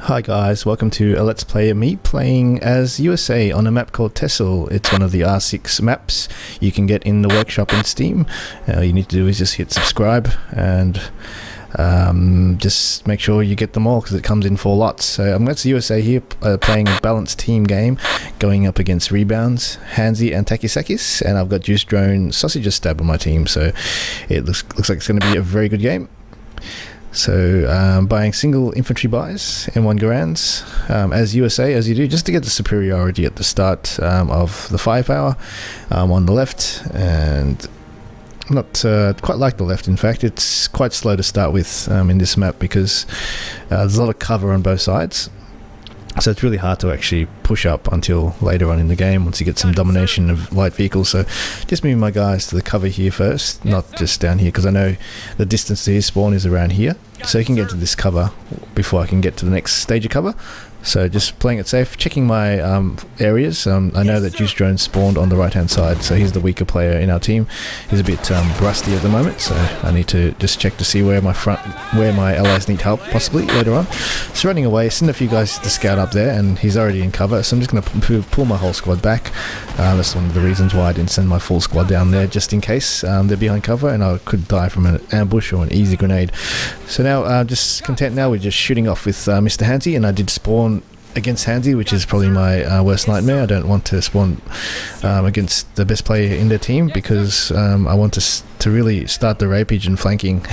Hi guys, welcome to a Let's Play of me playing as USA on a map called Tessel. It's one of the R6 maps you can get in the workshop in Steam. All you need to do is just hit subscribe and just make sure you get them all because it comes in 4 lots. So I'm against USA here, playing a balanced team game, going up against Rebounds, Hansi and Takisakis, and I've got Juice Drone Sausages Stab on my team, so it looks like it's going to be a very good game. So buying single infantry buys and 1 Garands as USA, as you do, just to get the superiority at the start of the firepower on the left, and not quite like the left. In fact, it's quite slow to start with in this map because there's a lot of cover on both sides. So it's really hard to actually push up until later on in the game once you get some domination of light vehicles. So just moving my guys to the cover here first, not just down here, because I know the distance to his spawn is around here. So you can get to this cover before I can get to the next stage of cover. So just playing it safe, checking my areas. I know that Juice Drone spawned on the right hand side, so he's the weaker player in our team. He's a bit rusty at the moment, so I need to just check to see where my allies need help possibly later on. So running away, send a few guys to scout up there, and he's already in cover, so I'm just going to pull my whole squad back. That's one of the reasons why I didn't send my full squad down there, just in case they're behind cover and I could die from an ambush or an easy grenade. So now just content now with just shooting off with Mr. Hansi, and I did spawn against Hansi, which is probably my worst nightmare. I don't want to spawn against the best player in their team because I want to really start the rapage and flanking.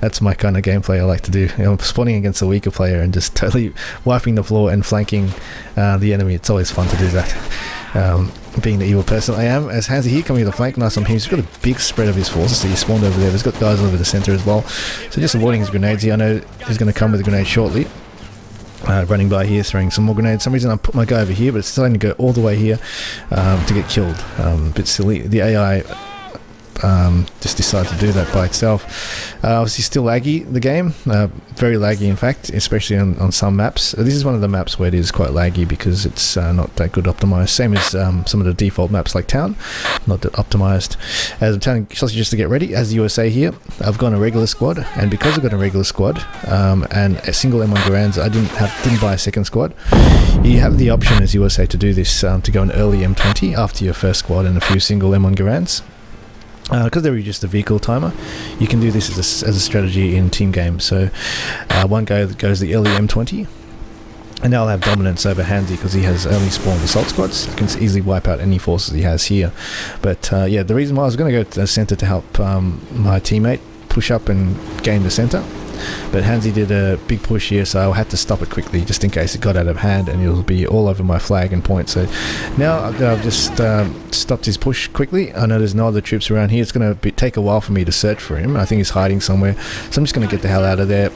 That's my kind of gameplay I like to do. Spawning against a weaker player and just totally wiping the floor and flanking the enemy. It's always fun to do that. Being the evil person I am, as Hansi here coming to the flank, nice on him. He's got a big spread of his forces, so he spawned over there. There's got guys over the center as well. So just avoiding his grenades here. I know he's going to come with a grenade shortly. Running by here, throwing some more grenades. For some reason I put my guy over here, but it's starting to go all the way here to get killed. A bit silly. The AI just decided to do that by itself. Obviously still laggy, the game. Very laggy in fact, especially on some maps. This is one of the maps where it is quite laggy because it's not that good optimized. Same as some of the default maps like Town, not that optimized. As I'm telling Sausages to get ready, as the USA here, I've gone a regular squad, and because I've got a regular squad and a single M1 Garands, I didn't buy a second squad. You have the option as USA to do this, to go an early M20 after your first squad and a few single M1 Garands. Because they're just a vehicle timer, you can do this as a strategy in team games. So one guy that goes the early M20, and now I'll have dominance over Hansi because he has early spawned assault squads. I can easily wipe out any forces he has here. But yeah, the reason why I was going to go to the center to help my teammate push up and gain the center, but Hansi did a big push here, so I had to stop it quickly just in case it got out of hand and it'll be all over my flag and point. So now I've just stopped his push quickly. I know there's no other troops around here. It's going to take a while for me to search for him. I think he's hiding somewhere, so I'm just going to get the hell out of there.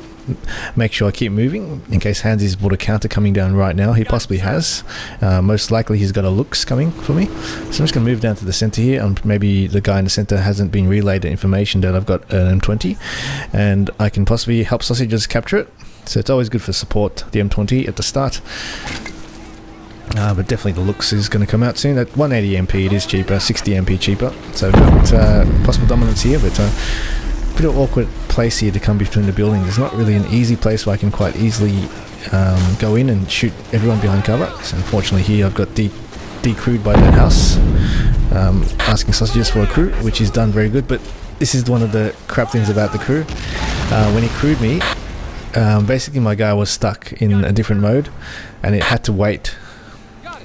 Make sure I keep moving in case Hansi's brought a counter coming down right now. He possibly has. Most likely he's got a looks coming for me. So I'm just going to move down to the center here, and maybe the guy in the center hasn't been relayed the information that I've got an M20, and I can possibly help Sausages capture it. So it's always good for support, the M20 at the start. But definitely the looks is going to come out soon. At 180 MP it is cheaper, 60 MP cheaper. So we've got possible dominance here, but pretty awkward place here to come between the buildings. It's not really an easy place where I can quite easily go in and shoot everyone behind cover. So unfortunately here I've got decrewed by that house, asking Sausages for a crew, which is done very good. But this is one of the crap things about the crew. When he crewed me, basically my guy was stuck in a different mode, and it had to wait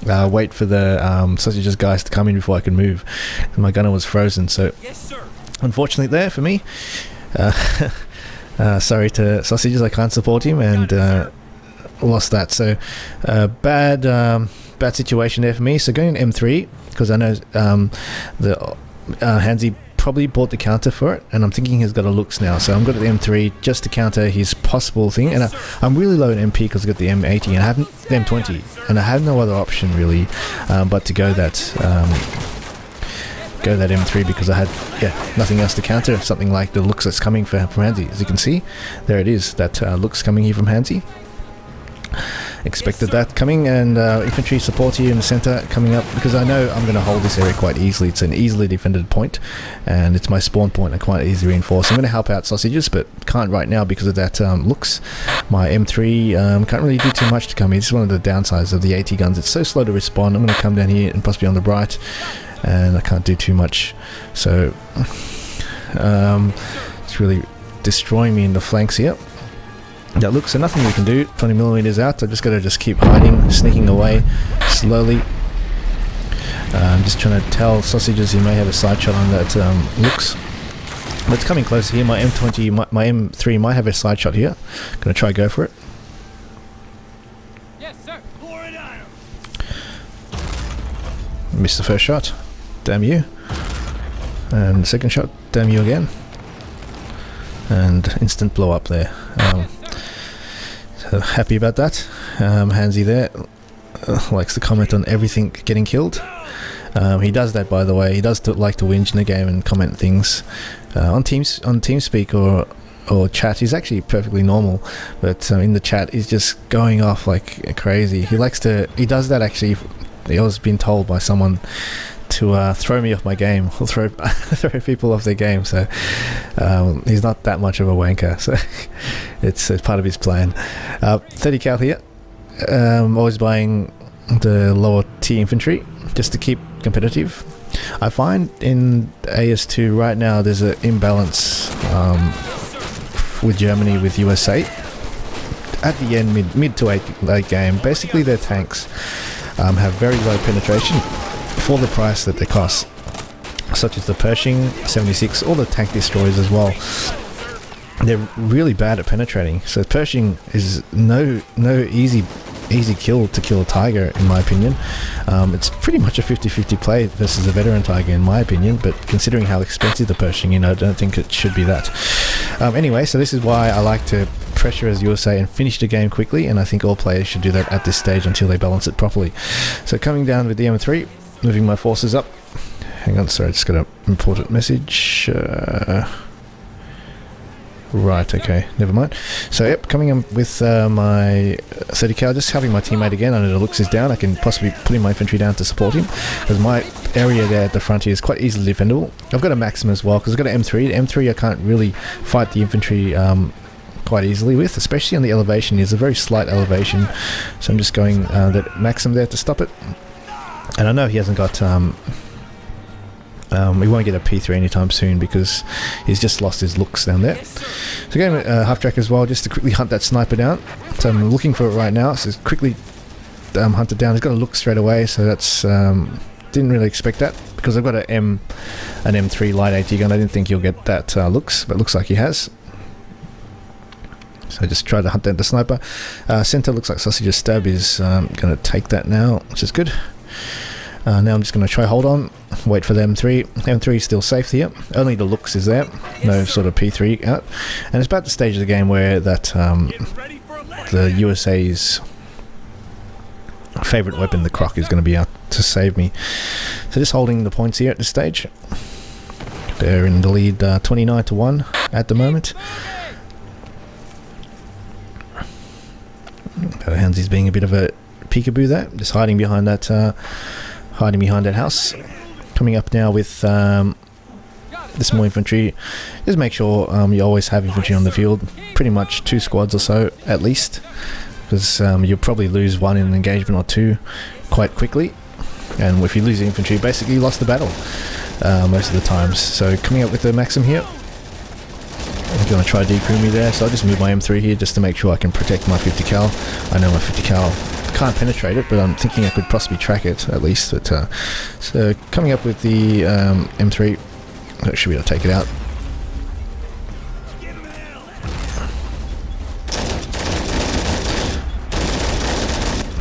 for the Sausages guys to come in before I could move, and my gunner was frozen. So unfortunately there for me, sorry to Sausages, I can't support him, and lost that. So bad situation there for me. So going M3 because I know the Hansi probably bought the counter for it, and I'm thinking he's got a looks now, so I'm going to the M3 just to counter his possible thing. And I'm really low in MP because I've got the M80 and I haven't the M20, and I have no other option really but to go that M3 because I had nothing else to counter something like the looks that's coming from Hansi. As you can see, there it is, that looks coming here from Hansi. expected that coming, and infantry support here in the center coming up, because I know I'm going to hold this area quite easily. It's an easily defended point, and it's my spawn point and quite easy to reinforce. I'm going to help out sausages, but can't right now because of that looks. My M3 can't really do too much to come here. This is one of the downsides of the AT guns. It's so slow to respond. I'm going to come down here and possibly on the right, and I can't do too much. So it's really destroying me in the flanks here. That looks, so nothing we can do. 20mm out. I just got to keep hiding, sneaking away slowly. I'm just trying to tell sausages he may have a side shot on that looks. But it's coming closer here. My M20, my M3 might have a side shot here. Gonna try go for it. Yes, sir. Missed the first shot. Damn you. And the second shot. Damn you again. And instant blow up there. So happy about that. Hansy there likes to comment on everything getting killed. He does that, by the way. He does like to whinge in the game and comment things on TeamSpeak or chat. He's actually perfectly normal, but in the chat he's just going off like crazy. He does that actually. He was been told by someone to throw me off my game, or throw people off their game. So he's not that much of a wanker. So it's part of his plan. 30 cal here. Always buying the lower tier infantry just to keep competitive. I find in AS2 right now there's an imbalance with Germany with USA. At the end, mid to late game, basically their tanks have very low penetration for the price that they cost, such as the Pershing 76, or the tank destroyers as well. They're really bad at penetrating. So Pershing is no easy kill to kill a Tiger, in my opinion. It's pretty much a 50-50 play versus a veteran Tiger, in my opinion, but considering how expensive the Pershing is, I don't think it should be that. Anyway, so this is why I like to pressure as USA and finish the game quickly, and I think all players should do that at this stage until they balance it properly. So coming down with the M3, moving my forces up. Hang on, sorry, I just got an important message. Right, okay, never mind. So yep, coming in with my 30 cal, just having my teammate again. I know the looks is down. I can possibly put in my infantry down to support him, because my area there at the front here is quite easily defendable. I've got a Maxim as well, because I've got an M3. The M3 I can't really fight the infantry quite easily with, especially on the elevation. It's a very slight elevation, so I'm just going that Maxim there to stop it. And I know he hasn't got we won't get a P3 anytime soon because he's just lost his looks down there. So going half track as well, just to quickly hunt that sniper down. So I'm looking for it right now, so just quickly hunt it down. He's got a look straight away, so that's didn't really expect that, because I've got an M3 light AT gun. I didn't think he'll get that looks, but looks like he has. So I just tried to hunt down the sniper. Center looks like Sausage's stab is going to take that now, which is good. Now I'm just going to try hold on, wait for the M3. M3 is still safe here. Only the looks is there, no sort of P3 out. And it's about the stage of the game where that the USA's favourite weapon, the croc, is going to be out to save me. So just holding the points here at this stage. They're in the lead 29-1 at the moment. Hansy's being a bit of a peekaboo there, just hiding behind that house. Coming up now with the small infantry. Just make sure you always have infantry on the field, pretty much 2 squads or so at least, because you'll probably lose one in an engagement or 2 quite quickly, and if you lose the infantry, basically you lost the battle most of the times. So coming up with the Maxim here. He's going to try to decrew me there, so I'll just move my M3 here just to make sure I can protect my 50 cal. I know my 50 cal can't penetrate it, but I'm thinking I could possibly track it at least. But so coming up with the M3, I should be able to take it out.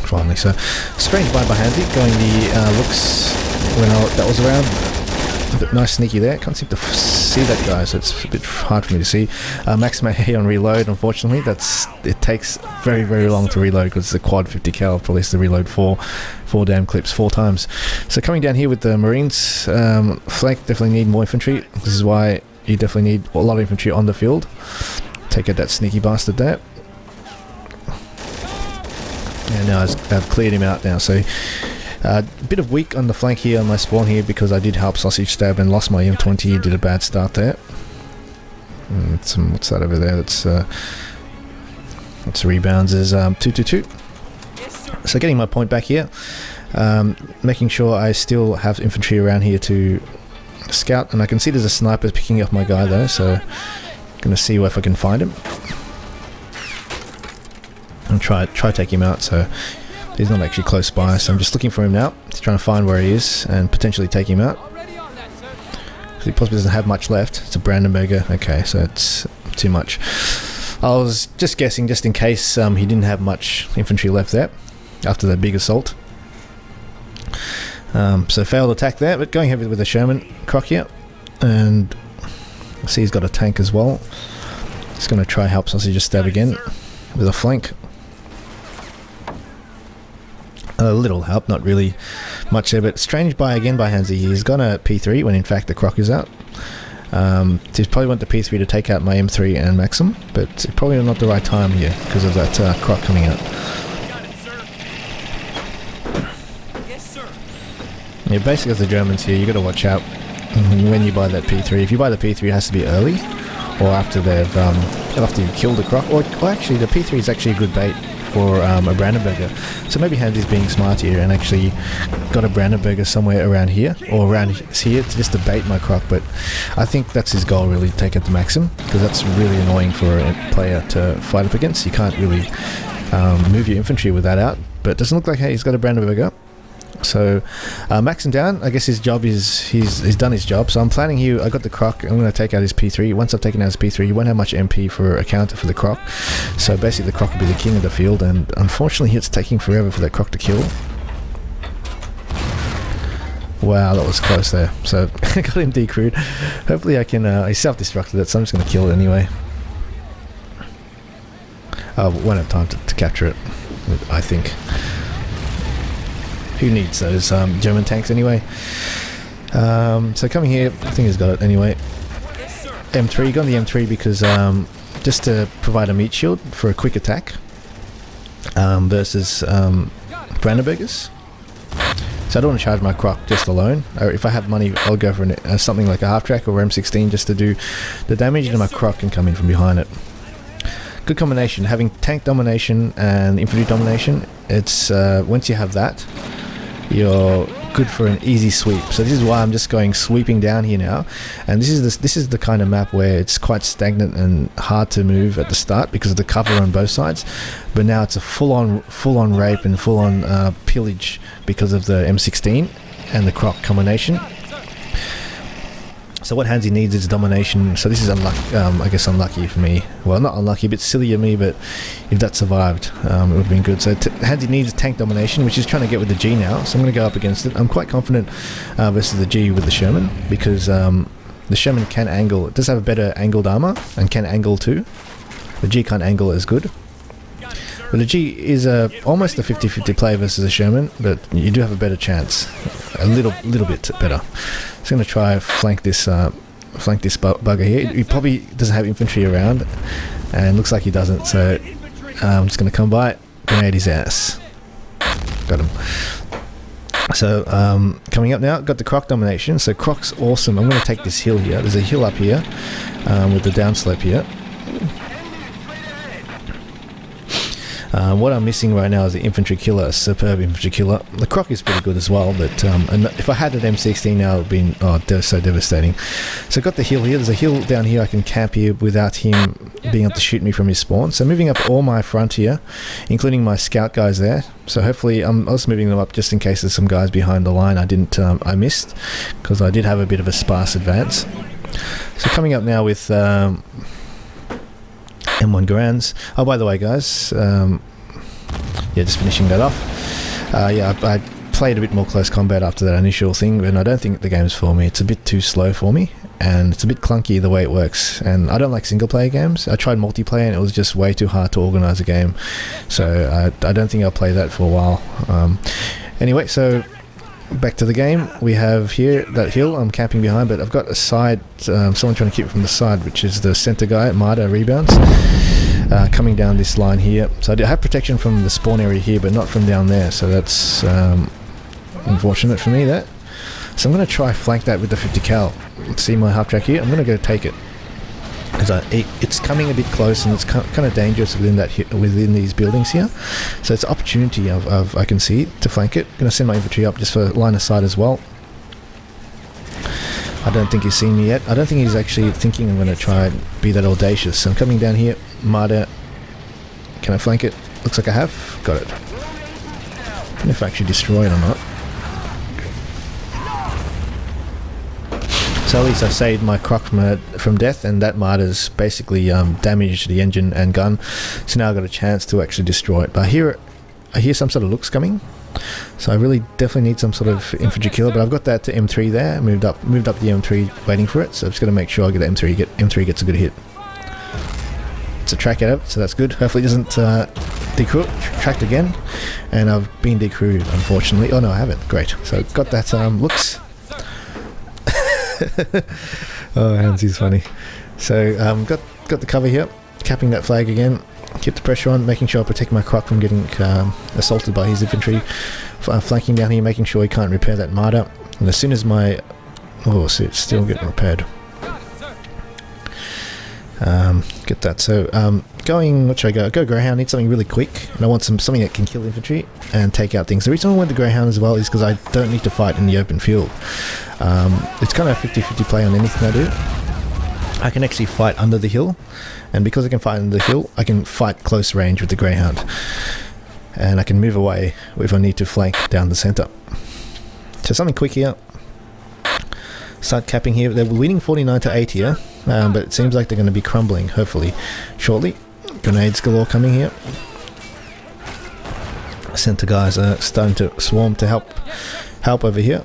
Finally, so strange buy by Handy, going the looks when that was around. A bit nice sneaky there. Can't seem to see that guy, so it's a bit hard for me to see. Maximum here on reload, unfortunately. It takes very, very long to reload because it's a quad 50 cal. Probably has to reload four damn clips 4 times. So coming down here with the Marines, flank definitely need more infantry. This is why you definitely need a lot of infantry on the field. Take out that sneaky bastard there. And now I've cleared him out now. So a bit of weak on the flank here on my spawn here because I did help sausage stab and lost my M20. Did a bad start there. What's that over there? That's rebounds is 222. So getting my point back here. Making sure I still have infantry around here to scout, and I can see there's a sniper picking up my guy though, so I'm gonna see if I can find him and try take him out. So he's not actually close by, so I'm just looking for him now, just trying to find where he is and potentially take him out. He possibly doesn't have much left. It's a Brandenburger. Okay, so it's too much. I was just guessing just in case he didn't have much infantry left there after the big assault. So failed attack there, but going heavy with a Sherman croc here, and I see he's got a tank as well. Just going to try help sausage stab again with a flank. A little help, not really much there, but strange buy again by Hansi. He's gone a P3 when in fact the croc is out. He's probably went to P3 to take out my M3 and Maxim, but it's probably not the right time here because of that croc coming out. Yeah, basically as the Germans here, you got to watch out when you buy that P3. If you buy the P3, it has to be early, or after they've after you've killed the croc, or actually the P3 is actually a good bait for a Brandenburger. So maybe Hansi's being smart here and actually got a Brandenburger somewhere around here, or around here, just to bait my croc. But I think that's his goal, really, to take it to Maxim, because that's really annoying for a player to fight up against. You can't really move your infantry with that out, but it doesn't look like, hey, he's got a Brandenburger. So Maxim down. I guess his job is he's done his job. So I'm planning here. I got the croc. I'm going to take out his P3. Once I've taken out his P3, you won't have much MP for a counter for the croc. So basically, the croc will be the king of the field. And unfortunately, it's taking forever for that croc to kill. Wow, that was close there. So I got him decrewed. Hopefully, I can. He self-destructed it, so I'm just going to kill it anyway. Won't have time to capture it, I think. Who needs those German tanks anyway? So coming here, I think he's got it anyway. M3, got the M3 because just to provide a meat shield for a quick attack versus Brandenburgers. So I don't want to charge my croc just alone. Or if I have money, I'll go for something like a half track or M16 just to do the damage, and my croc can come in from behind it. Good combination, having tank domination and infantry domination. It's once you have that, you're good for an easy sweep. So this is why I'm just going sweeping down here now, and this is the kind of map where it's quite stagnant and hard to move at the start because of the cover on both sides. But now it's a full-on rape and full-on pillage because of the M16 and the croc combination. So what Hansi needs is domination. So this is unlucky, I guess unlucky for me. Well, not unlucky, but silly of me, but if that survived, it would have been good. So Hansi needs tank domination, which he's trying to get with the G now. So I'm going to go up against it. I'm quite confident versus the G with the Sherman, because the Sherman can angle. It does have a better angled armor and can angle too. The G can't angle as good. But the G is almost a 50-50 play versus a Sherman, but you do have a better chance. A little bit better. Just going to try flank this bugger here. He probably doesn't have infantry around, and looks like he doesn't. So I'm just going to come by, grenade his ass. Got him. So coming up now, got the croc domination. So croc's awesome. I'm going to take this hill here. There's a hill up here with the downslope here. What I'm missing right now is the infantry killer, a superb infantry killer. The croc is pretty good as well, but and if I had an M16 now, it would be so devastating. So I got the hill here. There's a hill down here I can camp here without him being able to shoot me from his spawn. So moving up all my front here, including my scout guys there. So hopefully I'm also moving them up just in case there's some guys behind the line I missed, because I did have a bit of a sparse advance. So coming up now with M1 Garands. Oh, by the way, guys, yeah, just finishing that off. Yeah, I played a bit more close combat after that initial thing, and I don't think the game's for me. It's a bit too slow for me, and it's a bit clunky the way it works. And I don't like single player games. I tried multiplayer, and it was just way too hard to organize a game. So I don't think I'll play that for a while. Anyway, so back to the game. We have here that hill I'm camping behind, but I've got a side, someone trying to keep it from the side, which is the center guy, Marder rebounds. coming down this line here. So I do have protection from the spawn area here, but not from down there, so that's unfortunate for me there. So I'm going to try flank that with the 50 cal. See my half track here? I'm going to go take it. Because it's coming a bit close and it's kind of dangerous within these buildings here. So it's an opportunity I can see to flank it. I'm going to send my infantry up just for line of sight as well. I don't think he's seen me yet. I don't think he's actually thinking I'm going to try and be that audacious. So I'm coming down here. Martyr. Can I flank it? Looks like I have. Got it. I don't know if I actually destroy it or not. So at least I saved my croc from death, and that martyr's basically damaged the engine and gun. So now I've got a chance to actually destroy it. But I hear some sort of looks coming. So I really definitely need some sort of infantry killer, but I've got that to M3 there, moved up the M3 waiting for it, so I'm just going to make sure I get M3 gets a good hit. It's a track out, so that's good. Hopefully it doesn't tracked again, and I've been decrewed unfortunately. Oh no, I haven't. Great. So got that looks. Oh, Hansy's funny. So got the cover here, capping that flag again. Keep the pressure on, making sure I protect my croc from getting assaulted by his infantry. Flanking down here, making sure he can't repair that martyr. And as soon as my... oh, so it's still getting repaired. Get that. So, going... what should I go? Go Greyhound. Need something really quick. And I want something that can kill infantry and take out things. The reason I went the Greyhound as well is because I don't need to fight in the open field. It's kind of a 50-50 play on anything I do. I can actually fight under the hill, and because I can fight under the hill, I can fight close range with the Greyhound, and I can move away if I need to flank down the center. So something quick here. Start capping here. They're winning 49 to 8 here, but it seems like they're going to be crumbling hopefully shortly. Grenades galore coming here. Center guys are starting to swarm to help over here.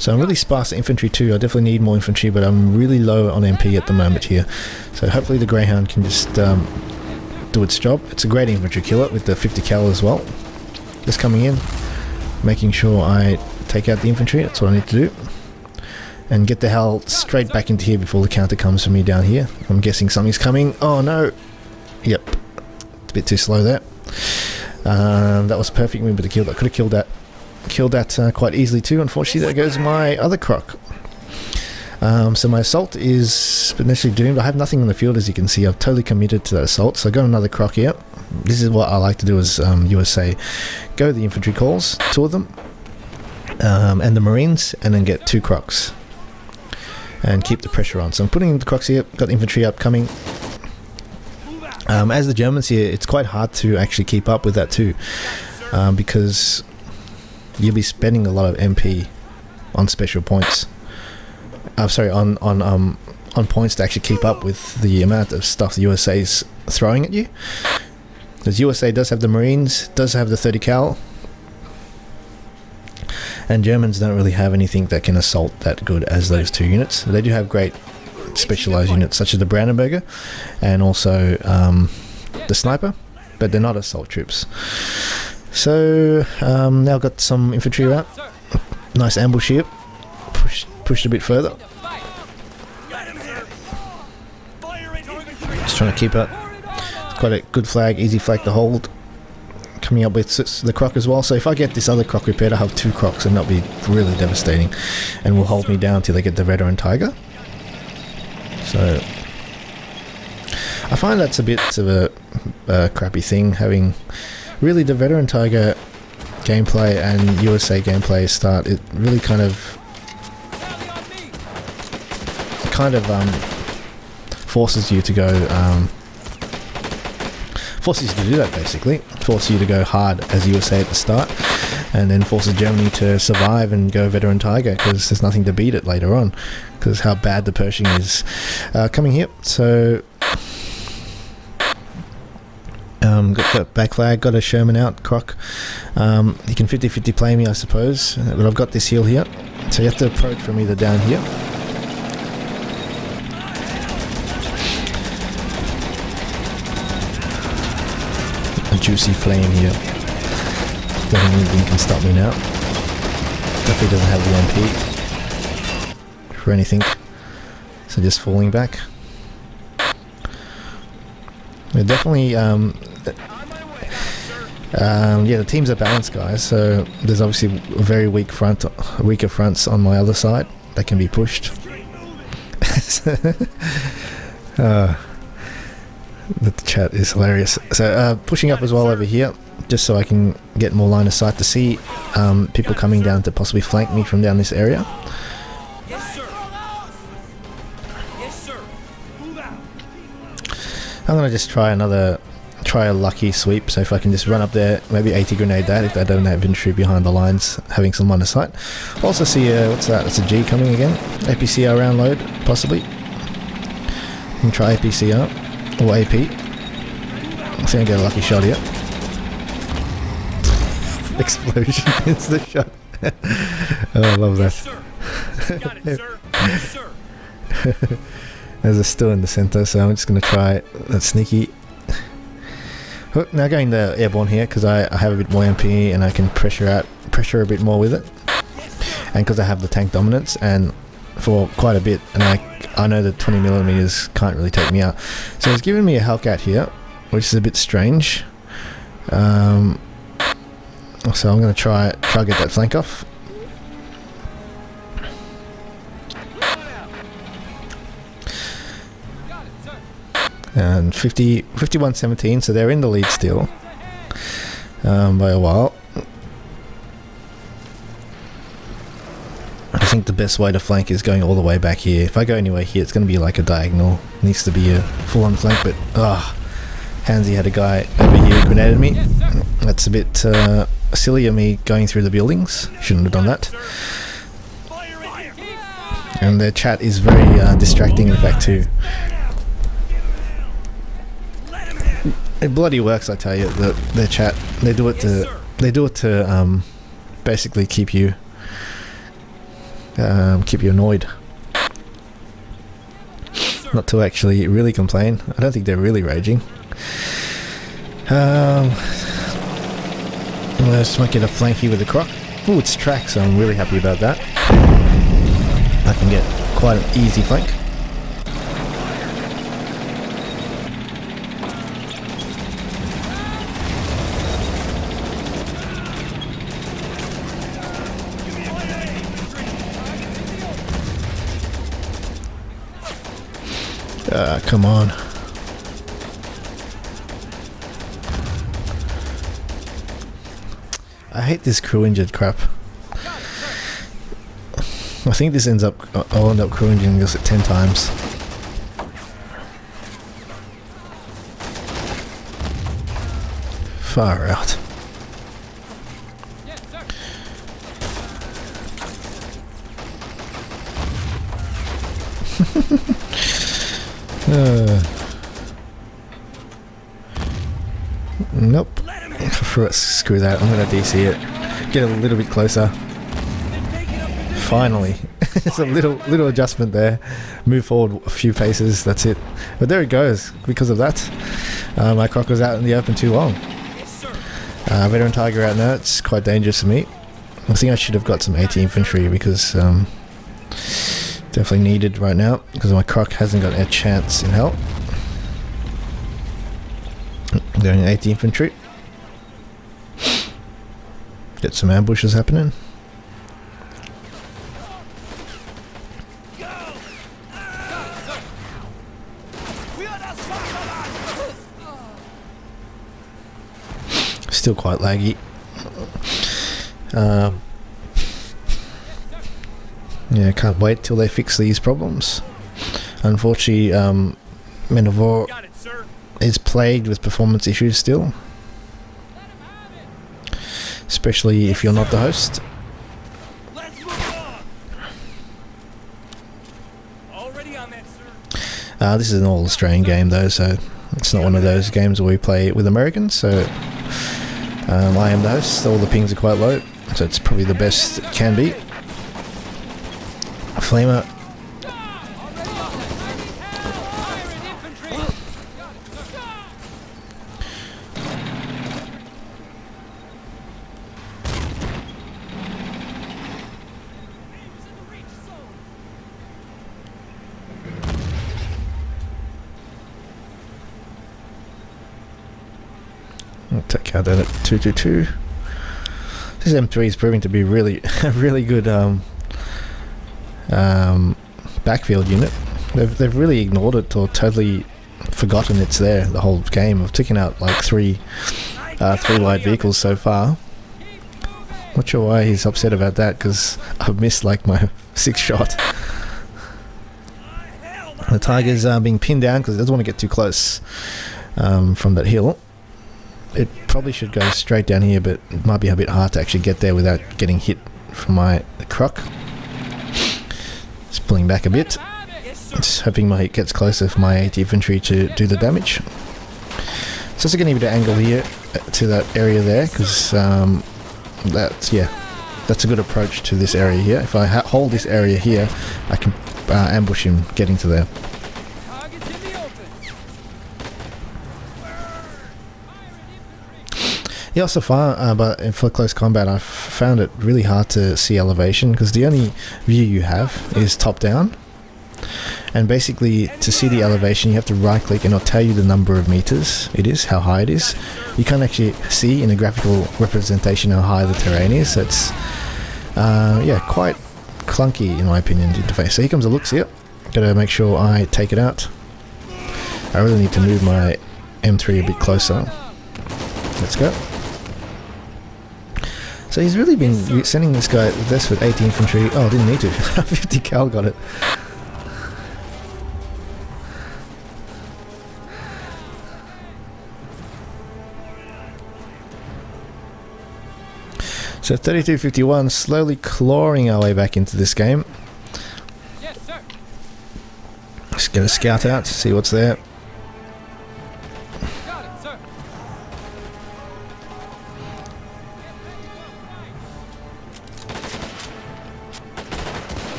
So I'm really sparse infantry too. I definitely need more infantry, but I'm really low on MP at the moment here. So hopefully the Greyhound can just do its job. It's a great infantry killer with the 50 cal as well. Just coming in, making sure I take out the infantry. That's what I need to do. And get the hell straight back into here before the counter comes for me down here. I'm guessing something's coming. Oh no. Yep. It's a bit too slow there. That was a perfect move to kill that. Could have killed that. Killed that quite easily too. Unfortunately, there goes my other croc. So my assault is potentially doomed. I have nothing in the field, as you can see. I've totally committed to that assault. So I got another croc here. This is what I like to do as USA. Go the infantry calls, 2 of them, and the marines, and then get 2 crocs. And keep the pressure on. So I'm putting the crocs here, got the infantry up coming. As the Germans here, it's quite hard to actually keep up with that too. Because you'll be spending a lot of MP on special points. Sorry, on points to actually keep up with the amount of stuff the USA is throwing at you. Because USA does have the Marines, does have the 30 cal, and Germans don't really have anything that can assault that good as those 2 units. They do have great specialized units such as the Brandenburger and also the sniper, but they're not assault troops. So now I've got some infantry out. Nice ambush here. Pushed a bit further. Just trying to keep it. It's quite a good flag, easy flag to hold. Coming up with the croc as well. So if I get this other croc repaired, I'll have 2 crocs, and that'll be really devastating, and will hold me down till they get the veteran tiger. So I find that's a bit of a crappy thing, having really the veteran tiger gameplay and USA gameplay start. It really kind of forces you to go forces you to do that, basically. Forces you to go hard as USA at the start, and then forces Germany to survive and go veteran tiger, because there's nothing to beat it later on, because how bad the Pershing is. Coming here, so got that back flag, got a Sherman out, croc. You can 50-50 play me, I suppose, but I've got this hill here, so you have to approach from either down here. A juicy flame here. Definitely anything can stop me now. Definitely doesn't have the MP for anything, so just falling back. They're definitely yeah, the teams are balanced, guys, so there's obviously a very weaker fronts on my other side that can be pushed. The chat is hilarious. So pushing up as well over here, just so I can get more line of sight to see people coming down to possibly flank me from down this area. Yes, sir. Yes, sir. Move out. I'm gonna just try a lucky sweep, so if I can just run up there, maybe 80 grenade that if they don't have infantry behind the lines having some line of sight. Also see, what's that? It's a G coming again. APCR round load, possibly. And try APCR, or AP. I think I get a lucky shot here. Explosion is the shot. Oh, I love that. Yes, sir. Got it, sir. Yes, sir. There's a still in the center, so I'm just going to try that sneaky. Oh, now going the airborne here because I have a bit more MP and I can pressure a bit more with it, and because I have the tank dominance and for quite a bit, and I know that 20mm can't really take me out, so it's giving me a Hellcat here, which is a bit strange. So I'm going to try get that flank off. And 51-17, so they're in the lead still by a while. I think the best way to flank is going all the way back here. If I go anywhere here, it's going to be like a diagonal. It needs to be a full-on flank, but Hansy had a guy over here who grenaded me. That's a bit silly of me going through the buildings. Shouldn't have done that. And their chat is very distracting, in fact, too. It bloody works, I tell you. Their chat, they do it to basically keep you annoyed, not to actually really complain. I don't think they're really raging. Let's might get a flanky with the croc. Oh, it's track, so I'm really happy about that. I can get quite an easy flank. Come on. I hate this crew injured crap. I think this I'll end up crew injuring this at 10 times. Far out. Nope. Screw that. I'm gonna DC it. Get a little bit closer. Finally. Just a little adjustment there. Move forward a few paces. That's it. But there it goes. Because of that, my croc was out in the open too long. Veteran Tiger out now. It's quite dangerous for me. I think I should have got some AT infantry because definitely needed right now because my croc hasn't got a chance in hell. Going 80 infantry. Get some ambushes happening. Still quite laggy. Yeah, can't wait till they fix these problems. Unfortunately, Men of War is plagued with performance issues still, especially if you're not the host. This is an all-Australian game though, so it's not one of those games where we play with Americans, so I am the host. All the pings are quite low, so it's probably the best it can be. Flamer. I'll take out that at 222. This M3 is proving to be really a really good backfield unit. They've really ignored it or totally forgotten it's there the whole game. I've taken out like three light vehicles so far. Not sure why he's upset about that, because I've missed like my 6th shot. The Tiger's being pinned down because it doesn't want to get too close from that hill. It probably should go straight down here, but it might be a bit hard to actually get there without getting hit from my croc. Just pulling back a bit. Just hoping it gets closer for my 80 infantry to do the damage. So it's going to give it an angle here to that area there, because that's a good approach to this area here. If I hold this area here, I can ambush him getting to there. Yeah, so far, but for close combat, I've found it really hard to see elevation, because the only view you have is top down. And basically, to see the elevation, you have to right click and it'll tell you the number of meters it is, how high it is. You can't actually see in a graphical representation how high the terrain is. So it's yeah, quite clunky in my opinion, the interface. So here comes the looks here. Gotta make sure I take it out. I really need to move my M3 a bit closer. Let's go. So he's really been sending this guy this with 80 infantry. Oh, didn't need to. 50 cal got it. So 3251, slowly clawing our way back into this game. Yes, sir. Just get a scout out to see what's there. Got it, sir.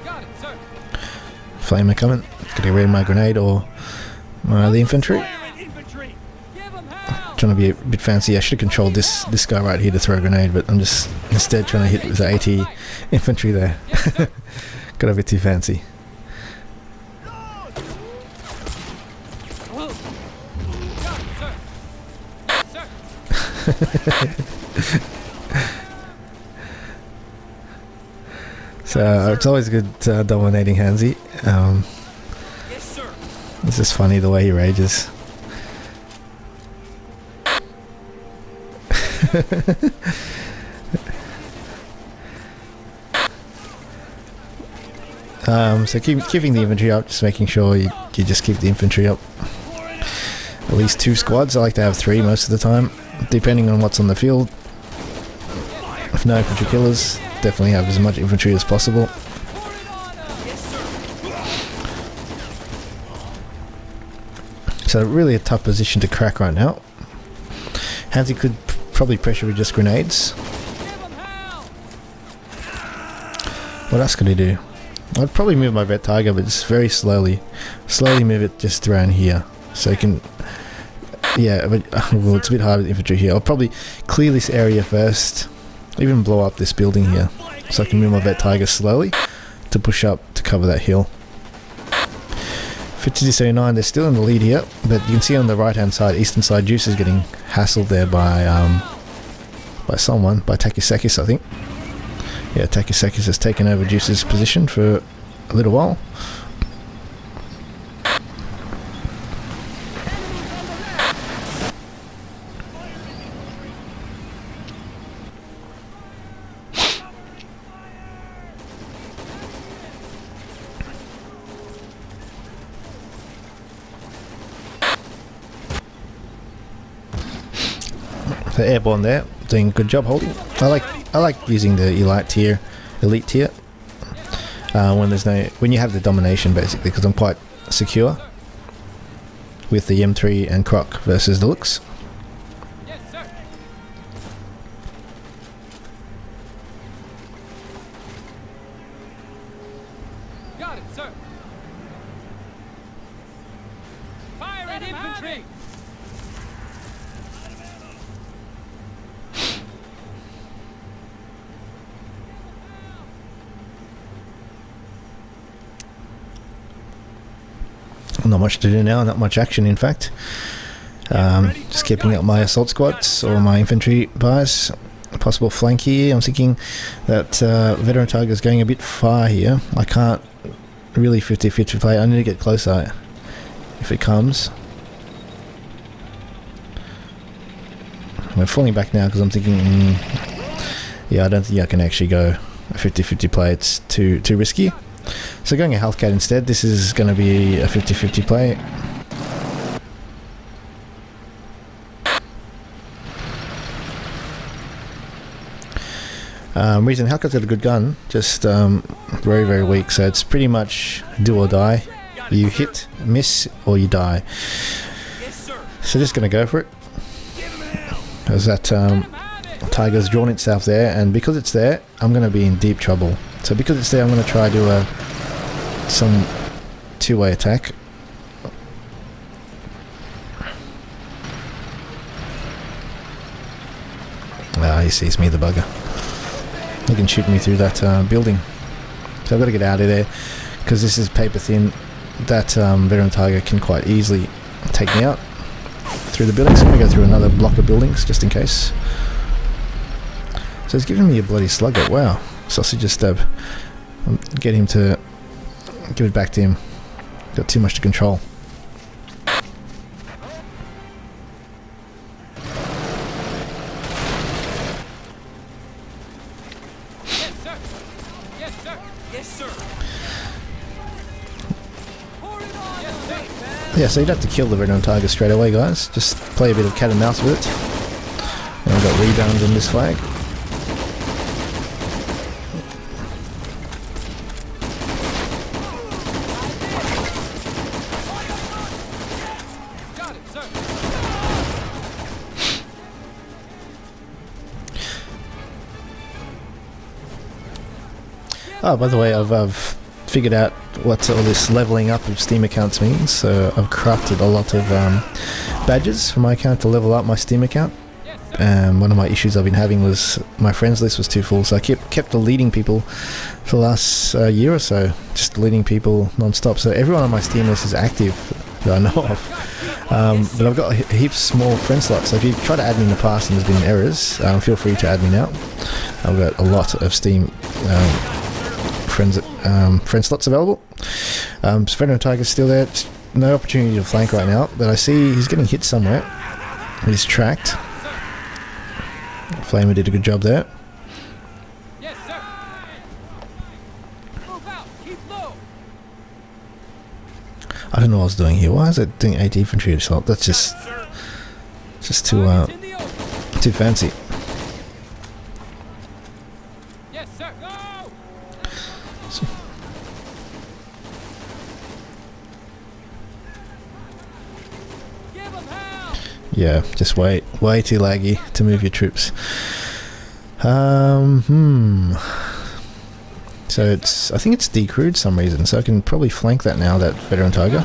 Got it, sir. Flamer coming. Gotta read my grenade or the infantry. Infantry. Give 'em hell. Trying to be a bit fancy. I should have controlled this guy right here to throw a grenade, but I'm just instead trying to hit with the 80 infantry there. Got a bit too fancy. Got it, sir. Yes, sir. So it's always good dominating Hansi. Yes, sir. It's just funny the way he rages. So keeping the infantry up, just making sure you just keep the infantry up. At least 2 squads. I like to have 3 most of the time, depending on what's on the field. If no infantry killers, definitely have as much infantry as possible. So really a tough position to crack right now. Hansi could probably pressure with just grenades. What else could he do? I'd probably move my Vet Tiger, but just very slowly. Slowly move it just around here. So you can... Yeah, but well, it's a bit hard with infantry here. I'll probably clear this area first. Even blow up this building here. So I can move my Vet Tiger slowly to push up to cover that hill. 5279, they're still in the lead here, but you can see on the right hand side, eastern side, Juice is getting hassled there by someone, by Takisakis, I think. Yeah, Takisakis has taken over Juice's position for a little while. The airborne there, doing a good job holding. I like using the elite tier when you have the domination basically, because I'm quite secure with the M3 and Croc versus the looks. Yes, sir. Got it, sir. Fire at infantry. Not much to do now, not much action in fact. Just keeping up my assault squads or my infantry buys. Possible flank here. I'm thinking that veteran tiger is going a bit far here. I can't really 50-50 play. I need to get closer if it comes. I'm falling back now because I'm thinking, yeah, I don't think I can actually go a 50-50 play. It's too risky. So going a health cat instead. This is going to be a 50-50 play. Reason Hellcat's got a good gun, just very weak, so it's pretty much do or die. You hit, miss, or you die. So just gonna go for it. As that tiger's drawn itself there, and because it's there, I'm gonna be in deep trouble. So because it's there, I'm gonna try do some two-way attack. He sees me, the bugger. He can shoot me through that building. So I've got to get out of there because this is paper thin. That veteran tiger can quite easily take me out through the buildings. So I'm going to go through another block of buildings just in case. So he's giving me a bloody slugger. Wow. Sausage stab. Get him to give it back to him. Got too much to control. Yeah, so you'd have to kill the veteran tiger straight away, guys. Just play a bit of cat and mouse with it. And we've got rebounds on this flag. Oh, by the way, I've figured out what all this leveling up of Steam accounts means. So I've crafted a lot of badges for my account to level up my Steam account. One of my issues I've been having was my friends list was too full, so I kept deleting people for the last year or so, just deleting people non-stop. So everyone on my Steam list is active that I know of. But I've got heaps more friend slots, so if you try to add me in the past and there's been errors, feel free to add me now. I've got a lot of Steam friend slots available. Veteran Tiger's still there. No opportunity to flank right now, but I see he's getting hit somewhere. He's tracked. Flamer did a good job there. Yes, sir. Move out. Keep low. I don't know what I was doing here. Why is it doing 8 infantry assault? That's just too fancy. Yes, sir. Go. Yeah, just way too laggy to move your troops. So I think it's decrewed some reason, so I can probably flank that now, that veteran tiger.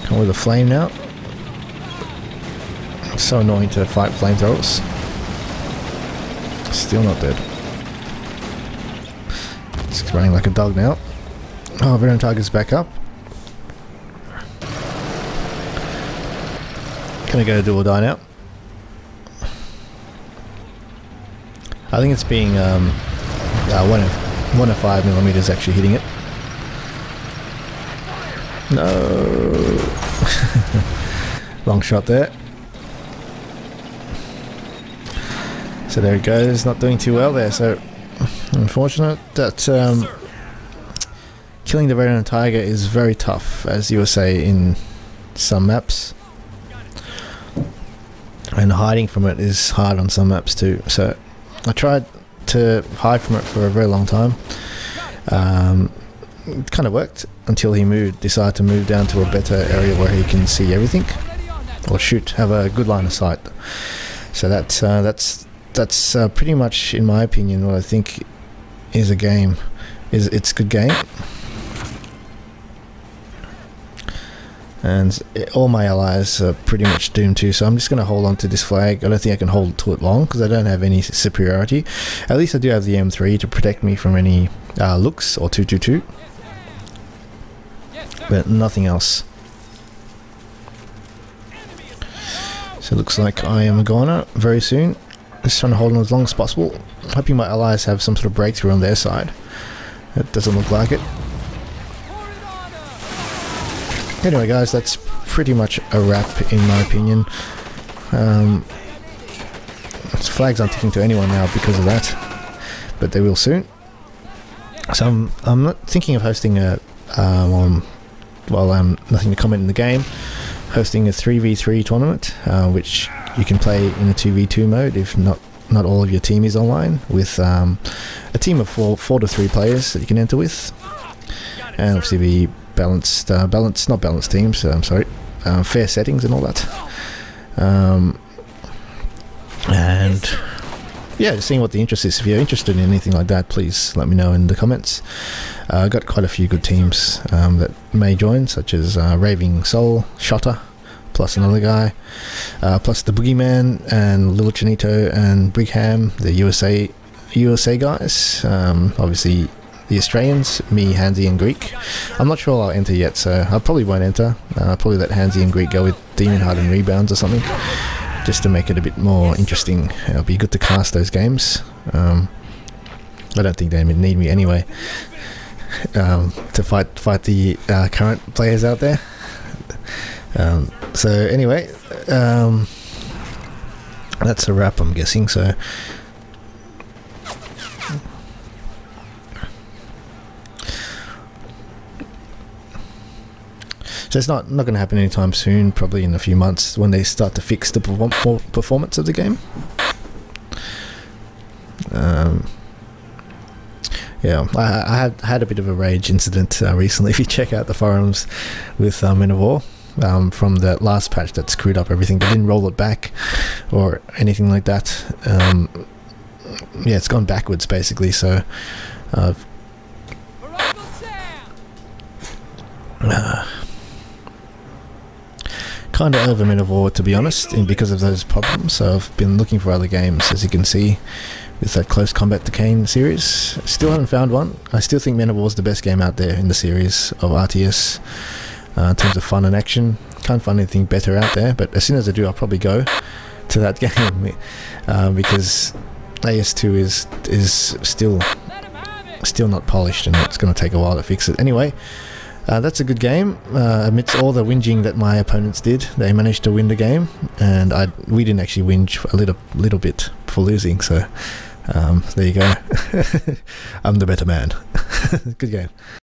Come with a flame now. It's so annoying to fight flamethrowers. Still not dead. It's running like a dog now. Oh, veteran tiger's back up. Gonna go do or die now. I think it's being 1 of 5 millimeters actually hitting it. No. Long shot there. So there it goes. Not doing too well there. So unfortunate that killing the veteran tiger is very tough, as you would say in some maps. And hiding from it is hard on some maps too. So I tried to hide from it for a very long time. It kind of worked until he decided to move down to a better area where he can see everything, or have a good line of sight. So that's pretty much, in my opinion, what I think is a game. It's a good game. And all my allies are pretty much doomed too, so I'm just going to hold on to this flag. I don't think I can hold to it long because I don't have any superiority. At least I do have the M3 to protect me from any looks, or 222. but nothing else. So it looks like I am a goner very soon. Just trying to hold on as long as possible. Hoping my allies have some sort of breakthrough on their side. It doesn't look like it. Anyway guys, that's pretty much a wrap in my opinion. Flags aren't ticking to anyone now because of that, but they will soon. So I'm not thinking of hosting a while I'm nothing to comment in the game, hosting a 3v3 tournament, which you can play in a 2v2 mode if not all of your team is online, with a team of 4 to 3 players that you can enter with, and obviously be balanced, not balanced teams, I'm sorry, fair settings and all that. And yeah, just seeing what the interest is. If you're interested in anything like that, please let me know in the comments. I've got quite a few good teams that may join, such as Raving Soul, Shotter, plus another guy, plus the Boogeyman and Little Chinito and Brigham, the USA guys. Obviously the Australians, me, Hansi and Greek. I'm not sure I'll enter yet, so I probably won't enter. I'll probably let Hansi and Greek go with Demon Heart and Rebounds or something, just to make it a bit more interesting. It'll be good to cast those games. I don't think they need me anyway to fight the current players out there. So anyway, that's a wrap, I'm guessing. So it's not going to happen anytime soon, probably in a few months when they start to fix the performance of the game. Yeah, I had a bit of a rage incident recently. If you check out the forums with Men of War from the last patch that screwed up everything, they didn't roll it back or anything like that. Yeah, it's gone backwards basically, so kind of over Men of War, to be honest, and because of those problems. So I've been looking for other games, as you can see, with that Close Combat Decane series. Still haven't found one. I still think Men of War is the best game out there in the series of RTS in terms of fun and action. Can't find anything better out there, but as soon as I do, I'll probably go to that game because AS2 is still not polished, and it's going to take a while to fix it. Anyway, that's a good game. Amidst all the whinging that my opponents did, they managed to win the game, and we didn't actually whinge a little bit for losing. So there you go. I'm the better man. Good game.